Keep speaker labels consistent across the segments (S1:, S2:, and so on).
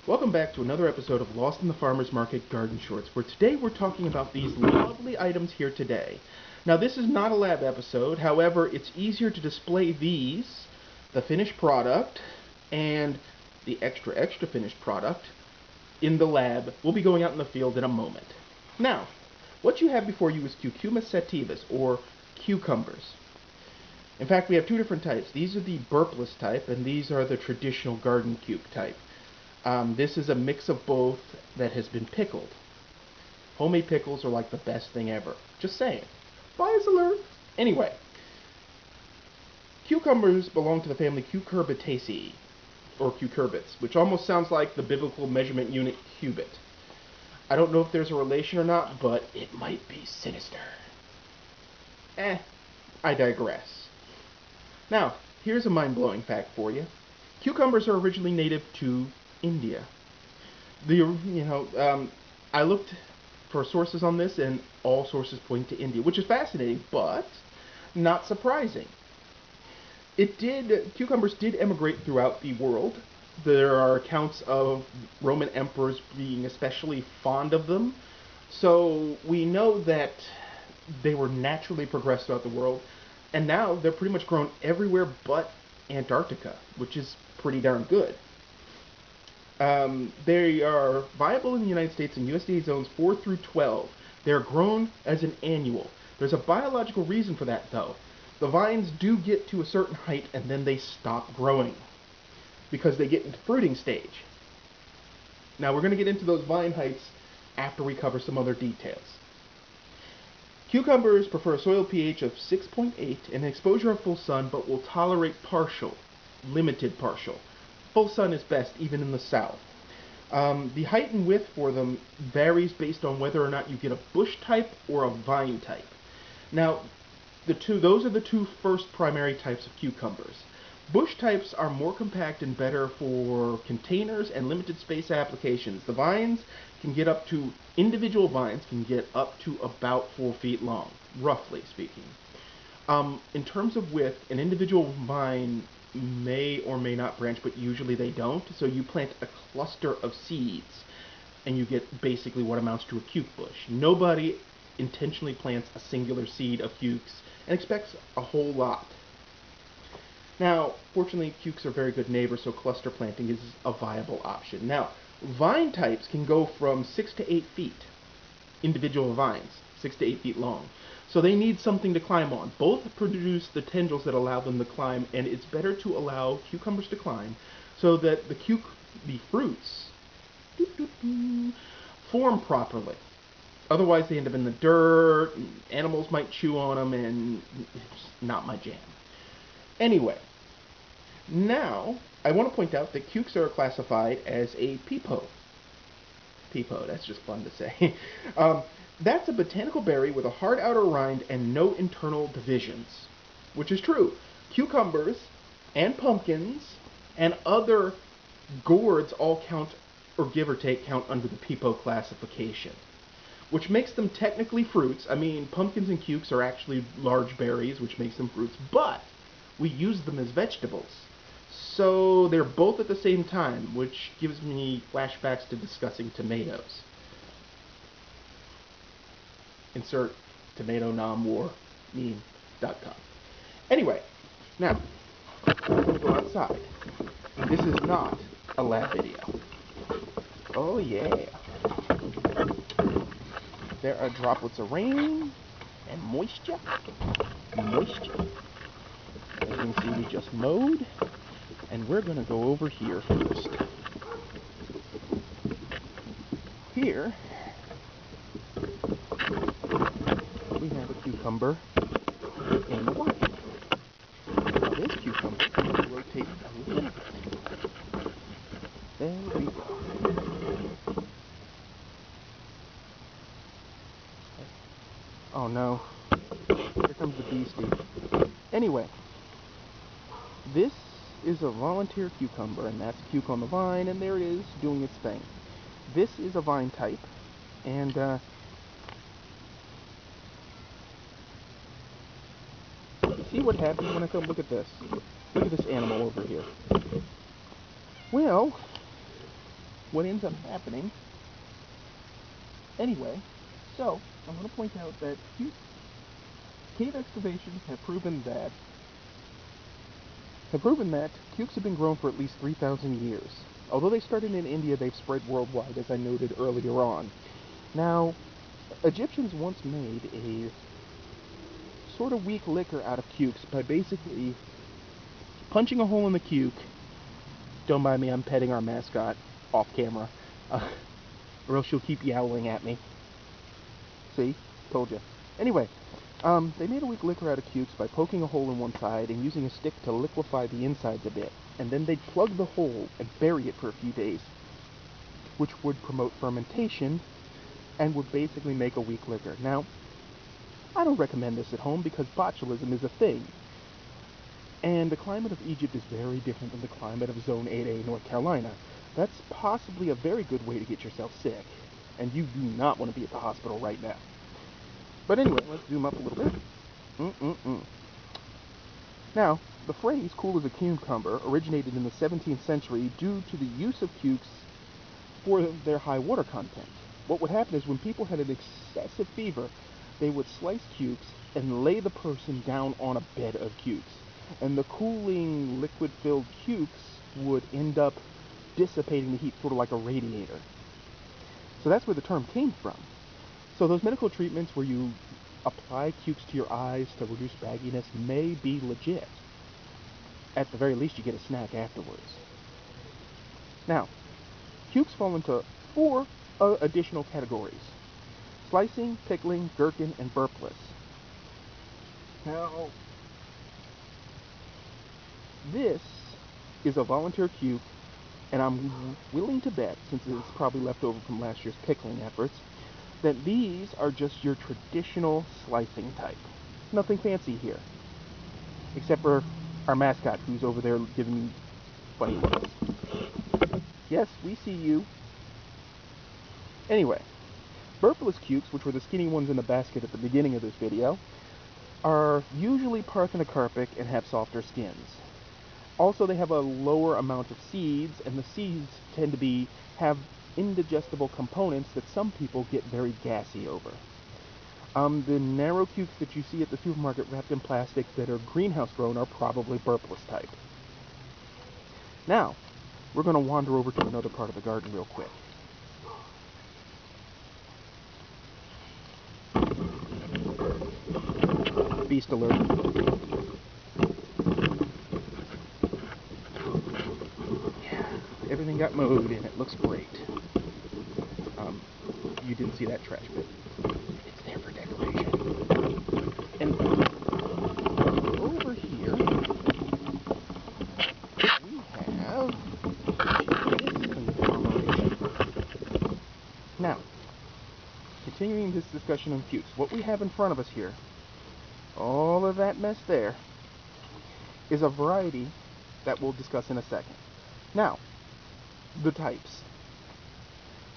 S1: Welcome back to another episode of Lost in the Farmer's Market Garden Shorts, where today we're talking about these lovely items here today. Now, this is not a lab episode, however, it's easier to display these, the finished product, and the extra finished product in the lab. We'll be going out in the field in a moment. Now, what you have before you is Cucumis sativus, or cucumbers. In fact, we have two different types. These are the burpless type, and these are the traditional garden cuke type. This is a mix of both that has been pickled. Homemade pickles are like the best thing ever. Just saying. Bias alert! Anyway, cucumbers belong to the family Cucurbitaceae, or cucurbits, which almost sounds like the biblical measurement unit cubit. I don't know if there's a relation or not, but it might be sinister. I digress. Now, here's a mind-blowing fact for you. Cucumbers are originally native to India. I looked for sources on this, and all sources point to India, which is fascinating, but not surprising. Cucumbers did emigrate throughout the world. There are accounts of Roman emperors being especially fond of them, so we know that they were naturally progressed throughout the world, and now they're pretty much grown everywhere but Antarctica, which is pretty darn good. They are viable in the United States in USDA zones 4 through 12. They're grown as an annual. There's a biological reason for that, though. The vines do get to a certain height and then they stop growing because they get into fruiting stage. Now, we're going to get into those vine heights after we cover some other details. Cucumbers prefer a soil pH of 6.8 and an exposure of full sun, but will tolerate limited partial. Full sun is best, even in the south. The height and width for them varies based on whether or not you get a bush type or a vine type. Now, those are the two first primary types of cucumbers. Bush types are more compact and better for containers and limited space applications. Individual vines can get up to about 4 feet long, roughly speaking. In terms of width, an individual vine may or may not branch, but usually they don't. So you plant a cluster of seeds, and you get basically what amounts to a cuke bush. Nobody intentionally plants a singular seed of cukes and expects a whole lot. Now, fortunately, cukes are very good neighbors, so cluster planting is a viable option. Now, vine types can go from 6 to 8 feet. Individual vines, 6 to 8 feet long. So they need something to climb on. Both produce the tendrils that allow them to climb, and it's better to allow cucumbers to climb so that the fruits form properly. Otherwise, they end up in the dirt, and animals might chew on them, and it's not my jam. Anyway, now I want to point out that cukes are classified as a peepo. Peepo, that's just fun to say. That's a botanical berry with a hard outer rind and no internal divisions, which is true. Cucumbers and pumpkins and other gourds all count, or give or take, count under the peepo classification, which makes them technically fruits. I mean, pumpkins and cukes are actually large berries, which makes them fruits, but we use them as vegetables. So they're both at the same time, which gives me flashbacks to discussing tomatoes. Insert tomato nom-war meme.com. Anyway, now, I'm going to go outside. This is not a lab video. Oh yeah. There are droplets of rain and moisture. Moisture. As you can see, we just mowed. And we're going to go over here first. Here, we have a cucumber in the vine. Now this cucumber can rotate a little bit. There we go. Oh no. Here comes the beastie. Anyway, this is a volunteer cucumber, and that's cuke on the vine, and there it is doing its thing. This is a vine type, and see what happens when I come look at this. Look at this animal over here. Well, what ends up happening. Anyway, so I'm going to point out that cave excavations have proven that cukes have been grown for at least 3,000 years. Although they started in India, they've spread worldwide, as I noted earlier on. Now, Egyptians once made a sort of weak liquor out of cukes by basically punching a hole in the cuke. Don't mind me, I'm petting our mascot off camera, or else she'll keep yowling at me. See? Told you. Anyway, they made a weak liquor out of cukes by poking a hole in one side and using a stick to liquefy the insides a bit, and then they'd plug the hole and bury it for a few days, which would promote fermentation and would basically make a weak liquor. Now, I don't recommend this at home because botulism is a thing, and the climate of Egypt is very different than the climate of Zone 8A, North Carolina. That's possibly a very good way to get yourself sick, and you do not want to be at the hospital right now. But anyway, let's zoom up a little bit. Now, the phrase cool as a cucumber originated in the 17th century due to the use of cukes for their high water content. What would happen is when people had an excessive fever, they would slice cukes and lay the person down on a bed of cukes. And the cooling, liquid-filled cukes would end up dissipating the heat, sort of like a radiator. So that's where the term came from. So those medical treatments where you apply cukes to your eyes to reduce bagginess may be legit. At the very least, you get a snack afterwards. Now, cukes fall into 4 additional categories: slicing, pickling, gherkin, and burpless. Now, this is a volunteer cuke, and I'm willing to bet, since it's probably left over from last year's pickling efforts, that these are just your traditional slicing type. Nothing fancy here. Except for our mascot, who's over there giving me funny looks. Yes, we see you. Anyway, burpless cukes, which were the skinny ones in the basket at the beginning of this video, are usually parthenocarpic and have softer skins. Also, they have a lower amount of seeds, and the seeds tend to have indigestible components that some people get very gassy over. The narrow cukes that you see at the supermarket wrapped in plastic that are greenhouse grown are probably burpless type. Now, we're going to wander over to another part of the garden real quick. Beast alert. Yeah, everything got mowed and it looks great. You didn't see that trash bit. It's there for decoration. And over here, we have this conglomeration. Now, continuing this discussion on cukes, what we have in front of us here, all of that mess there, is a variety that we'll discuss in a second. Now, the types.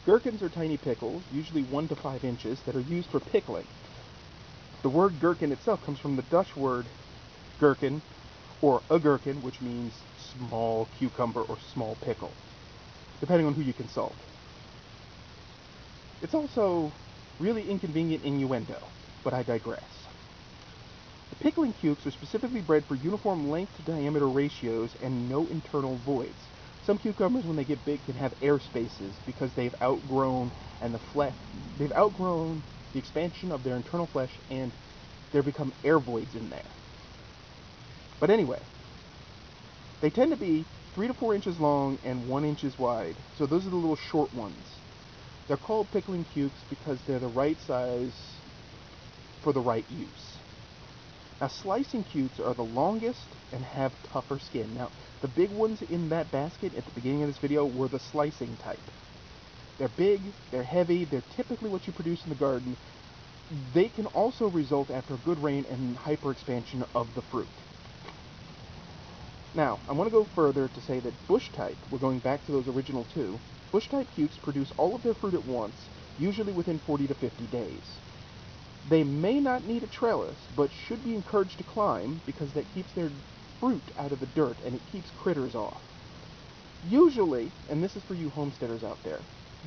S1: Gherkins are tiny pickles, usually 1 to 5 inches, that are used for pickling. The word gherkin itself comes from the Dutch word gherkin, or a gherkin, which means small cucumber or small pickle, depending on who you consult. It's also really inconvenient innuendo, but I digress. The pickling cukes are specifically bred for uniform length-to-diameter ratios and no internal voids. Some cucumbers, when they get big, can have air spaces because they've outgrown the expansion of their internal flesh, and there become air voids in there. But anyway, they tend to be 3 to 4 inches long and 1 inch wide. So those are the little short ones. They're called pickling cukes because they're the right size for the right use. Now, slicing cukes are the longest and have tougher skin. Now, the big ones in that basket at the beginning of this video were the slicing type. They're big, they're heavy, they're typically what you produce in the garden. They can also result after good rain and hyperexpansion of the fruit. Now, I want to go further to say that bush type, we're going back to those original 2, bush type cukes produce all of their fruit at once, usually within 40 to 50 days. They may not need a trellis, but should be encouraged to climb because that keeps their fruit out of the dirt and it keeps critters off. Usually, and this is for you homesteaders out there,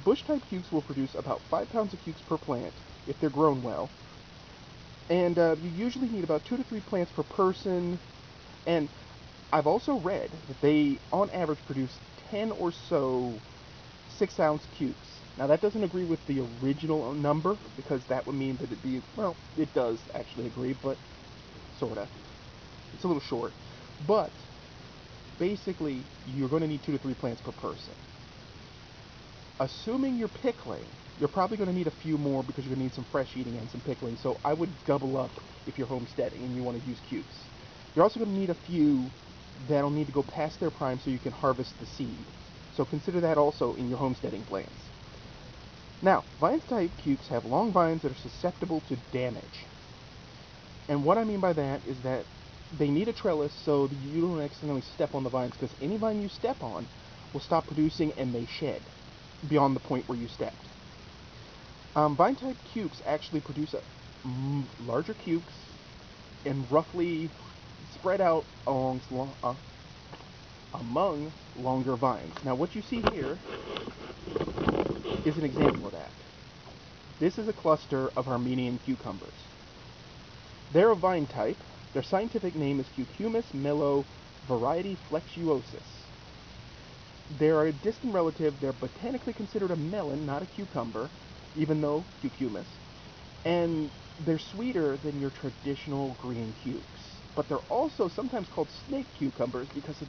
S1: bush-type cukes will produce about 5 pounds of cukes per plant if they're grown well, and you usually need about 2 to 3 plants per person, and I've also read that they, on average, produce 10 or so 6-ounce cukes. Now, that doesn't agree with the original number, because that would mean that it'd be, well, it does actually agree, but sorta. It's a little short. But, basically, you're going to need 2 to 3 plants per person. Assuming you're pickling, you're probably going to need a few more because you're going to need some fresh eating and some pickling, so I would double up if you're homesteading and you want to use cukes. You're also going to need a few that'll need to go past their prime so you can harvest the seed. So consider that also in your homesteading plans. Now, vine-type cukes have long vines that are susceptible to damage. And what I mean by that is that they need a trellis so that you don't accidentally step on the vines, because any vine you step on will stop producing and may shed beyond the point where you stepped. Vine-type cukes actually produce larger cukes and roughly spread out among longer vines. Now, what you see here is an example of that. This is a cluster of Armenian cucumbers. They're a vine type. Their scientific name is Cucumis mellow variety flexuosus. They're a distant relative. They're botanically considered a melon, not a cucumber, even though cucumis. And they're sweeter than your traditional green cukes. But they're also sometimes called snake cucumbers because of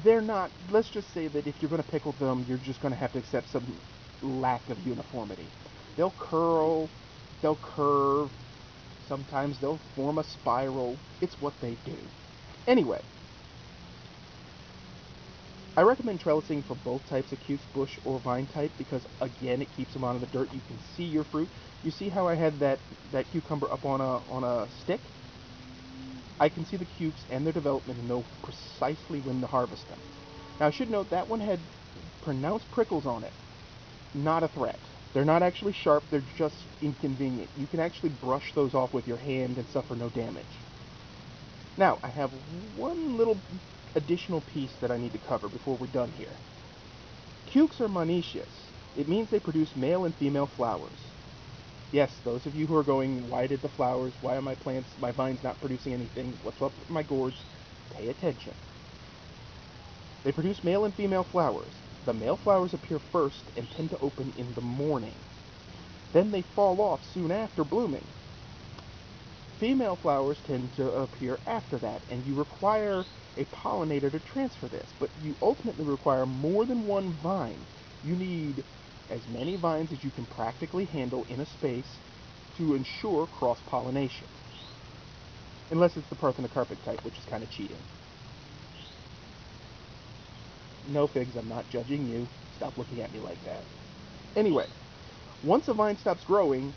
S1: they're not, let's just say that if you're going to pickle them, you're just going to have to accept some lack of uniformity. They'll curl, they'll curve, sometimes they'll form a spiral. It's what they do. Anyway, I recommend trellising for both types of cukes, bush or vine type, because again, it keeps them out of the dirt. You can see your fruit. You see how I had that cucumber up on a stick? I can see the cukes and their development and know precisely when to harvest them. Now, I should note that one had pronounced prickles on it. Not a threat. They're not actually sharp, they're just inconvenient. You can actually brush those off with your hand and suffer no damage. Now, I have one little additional piece that I need to cover before we're done here. Cukes are monoecious. It means they produce male and female flowers. Yes, those of you who are going, why did the flowers, why are my vines not producing anything, what's up with my gourds, pay attention. They produce male and female flowers. The male flowers appear first and tend to open in the morning. Then they fall off soon after blooming. Female flowers tend to appear after that, and you require a pollinator to transfer this, but you ultimately require more than one vine. You need as many vines as you can practically handle in a space to ensure cross-pollination. Unless it's the parthenocarpic type, which is kind of cheating. No, Figs, I'm not judging you. Stop looking at me like that. Anyway, once a vine stops growing,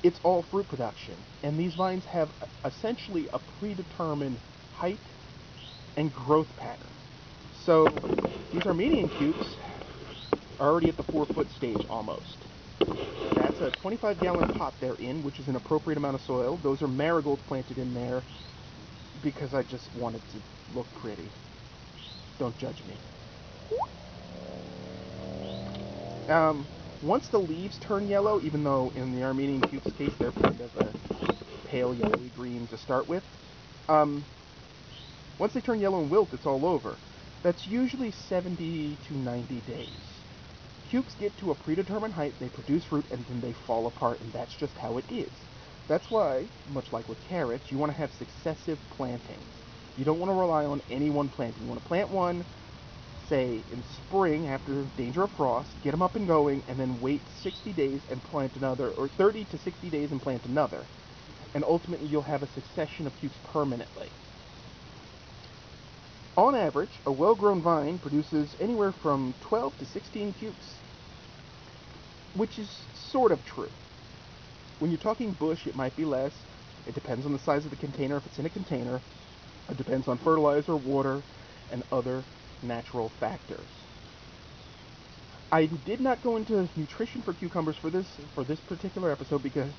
S1: it's all fruit production. And these vines have essentially a predetermined height and growth pattern. So, these Armenian cukes are already at the 4-foot stage almost. That's a 25-gallon pot they're in, which is an appropriate amount of soil. Those are marigolds planted in there because I just wanted to look pretty. Don't judge me. Once the leaves turn yellow, even though in the Armenian cuke's case they're kind of a pale yellowy green to start with, once they turn yellow and wilt, it's all over. That's usually 70 to 90 days. Cukes get to a predetermined height, they produce fruit, and then they fall apart, and that's just how it is. That's why, much like with carrots, you want to have successive plantings. You don't want to rely on any one planting. You want to plant one, say, in spring after danger of frost, get them up and going, and then wait 60 days and plant another, or 30 to 60 days and plant another. And ultimately, you'll have a succession of cukes permanently. On average, a well-grown vine produces anywhere from 12 to 16 cukes, which is sort of true. When you're talking bush, it might be less. It depends on the size of the container, if it's in a container. It depends on fertilizer, water, and other natural factors. I did not go into nutrition for cucumbers for this particular episode because,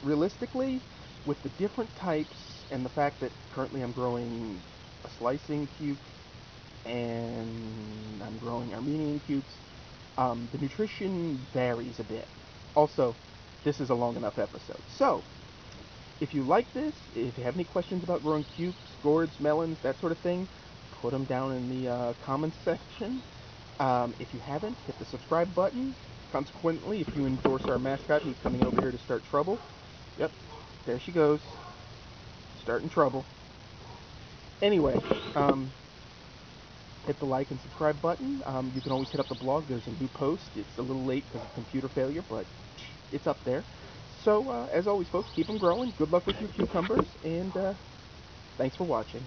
S1: realistically, with the different types and the fact that currently I'm growing a slicing cuke and I'm growing Armenian cubes. The nutrition varies a bit. Also, this is a long enough episode. So, if you like this, if you have any questions about growing cubes, gourds, melons, that sort of thing, put them down in the comments section. If you haven't, hit the subscribe button. Consequently, if you endorse our mascot, who's coming over here to start trouble. Yep, there she goes. Starting trouble. Anyway, hit the like and subscribe button. You can always hit up the blog. There's a new post. It's a little late because of computer failure, but it's up there. So, as always, folks, keep them growing. Good luck with your cucumbers, and thanks for watching.